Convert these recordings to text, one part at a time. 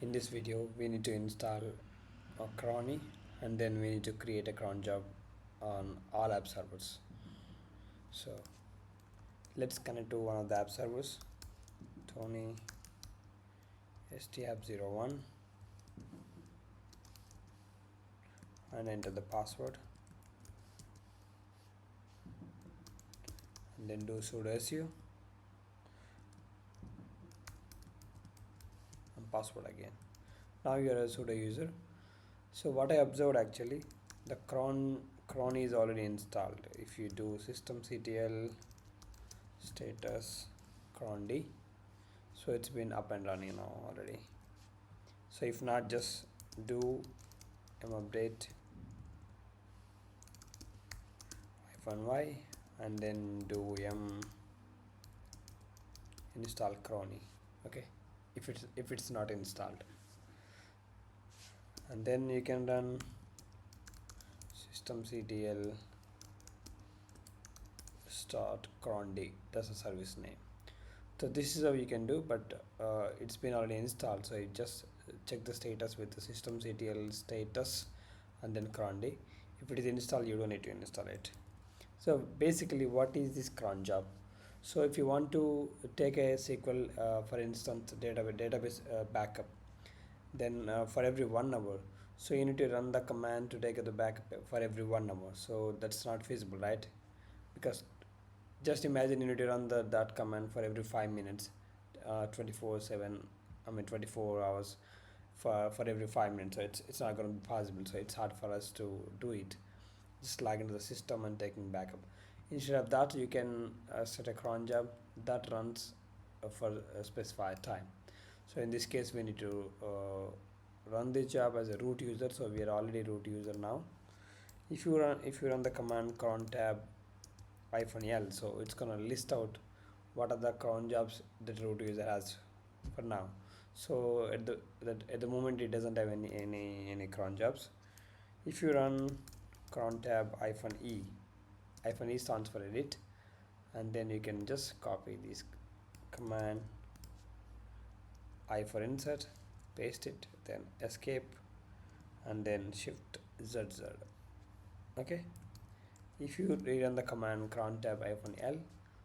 In this video we need to install a cronie, and then we need to create a cron job on all app servers. So let's connect to one of the app servers, Tony stapp01, and enter the password, and then do sudo su and password again. Now you are a sudo user. So what I observed, actually the cron is already installed. If you do systemctl status crond, so it's been up and running now already. So if not, just do update -y and then do install cronie. Okay, if it's not installed, and then you can run systemctl start crond. That's a service name. So this is how you can do, but it's been already installed, so you just check the status with the systemctl status and then crond. If it is installed, you don't need to install it. So basically, what is this cron job? So if you want to take a SQL, for instance, database backup, then for every 1 hour, so you need to run the command to take the backup for every 1 hour. So that's not feasible, right? Because just imagine you need to run that command for every 5 minutes, 24/7. I mean 24 hours for every 5 minutes. So it's not going to be possible. So it's hard for us to do it. Just log into the system and taking backup. Instead of that, you can set a cron job that runs for a specified time. So in this case, we need to run this job as a root user. So we are already root user now. If you run the command cron tab -l, so it's gonna list out what are the cron jobs that root user has for now. So at the moment, it doesn't have any cron jobs. If you run cron tab -e, -e stands for edit, and then you can just copy this command I for insert, paste it, then escape, and then shift ZZ. Okay, if you rerun the command cron tab -l,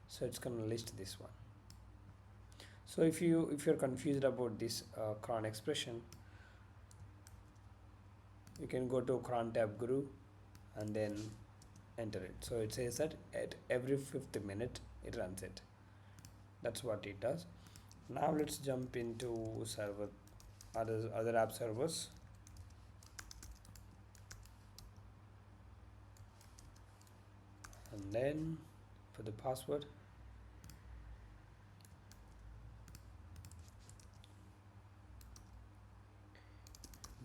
so it's gonna list this one. So if you're confused about this cron expression, you can go to cron tab guru and then enter it. So it says that at every 5th minute it runs it. That's what it does. Now let's jump into server, other app servers. And then for the password,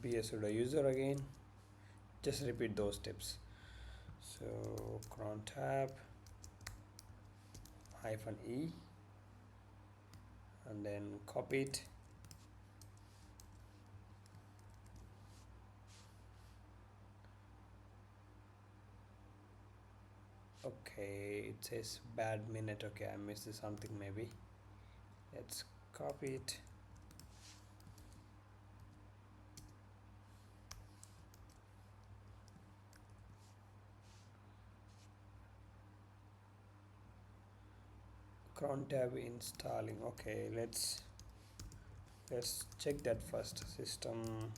be a sudo user again. Just repeat those steps. So cron tab -e, and then copy it, okay, it says bad minute. Okay, I missed something maybe. Let's copy it, cron tab installing. Okay, let's check that first. System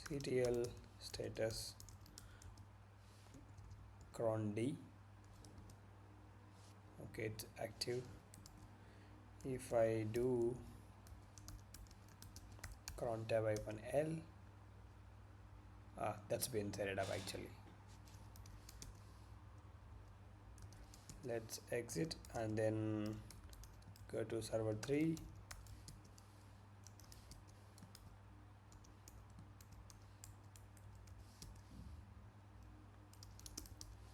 ctl status crond. Okay, it's active. If I do cron tab -l, that's been set up actually. Let's exit and then go to server 3,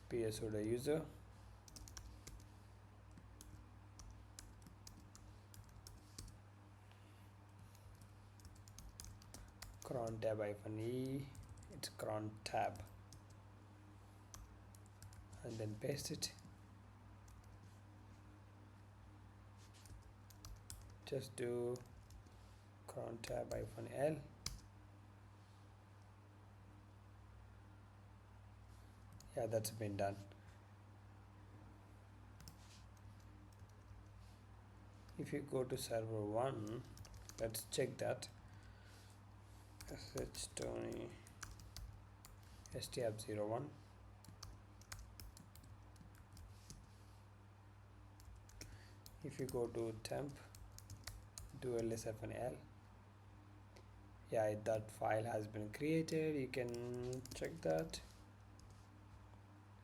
be a sudo user, cron tab -e, it's cron tab, and then paste it. Just do cron tab -L. Yeah, that's been done. If you go to server 1, let's check that. sh Tony stap01. If you go to temp, do ls-l, yeah, that file has been created. You can check that.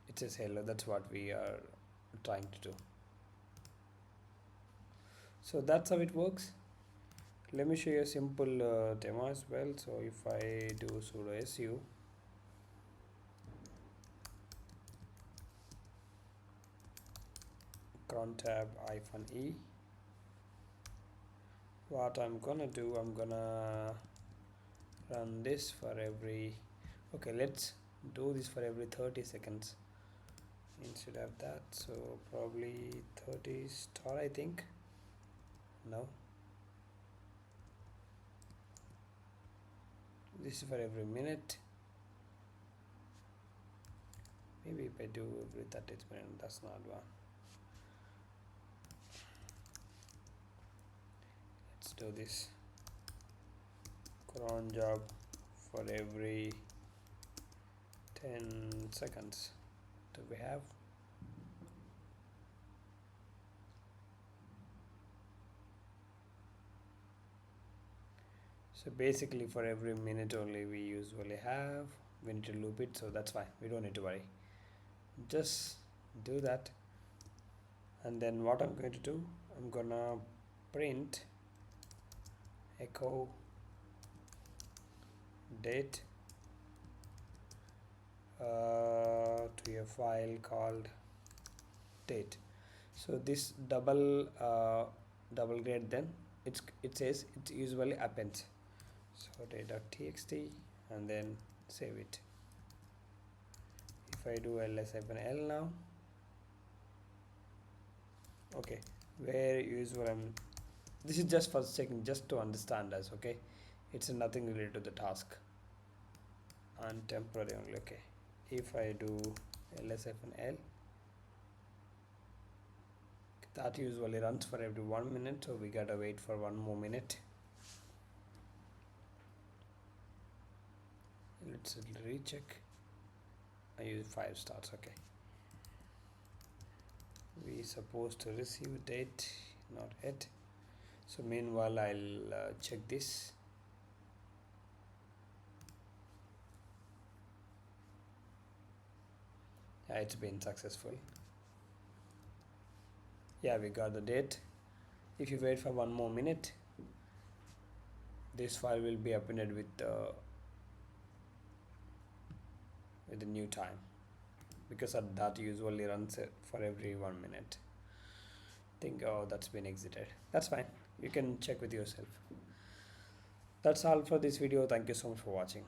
It says hello. That's what we are trying to do. So that's how it works. Let me show you a simple demo as well. So if I do sudo su cron tab -E, what I'm gonna do, I'm gonna run this for every, okay, let's do this for every 30 seconds instead of that. So probably 30 star, I think. No, this is for every minute. Maybe if I do every 30 minutes, that's not one. Let's do this cron job for every 10 seconds. Do we have? So basically for every minute only we usually have, we need to loop it, so that's fine, we don't need to worry. Just do that, and then what I'm going to do, I'm gonna print echo date to a file called date. So this double grade, then it says it usually appends. So date.txt, and then save it. If I do ls-l now, okay, where usual this is just for checking, just to understand us, okay, it's nothing related to the task and temporary only. Okay, if I do ls-l, that usually runs for every 1 minute, so we gotta wait for 1 more minute. Let's recheck. I use 5 stars. Okay, we supposed to receive date, not yet. So meanwhile I'll check this. Yeah, it's been successful. Yeah, we got the date. If you wait for 1 more minute, this file will be appended with the new time, because that usually runs for every 1 minute. Think, oh, that's been exited. That's fine, you can check with yourself. That's all for this video. Thank you so much for watching.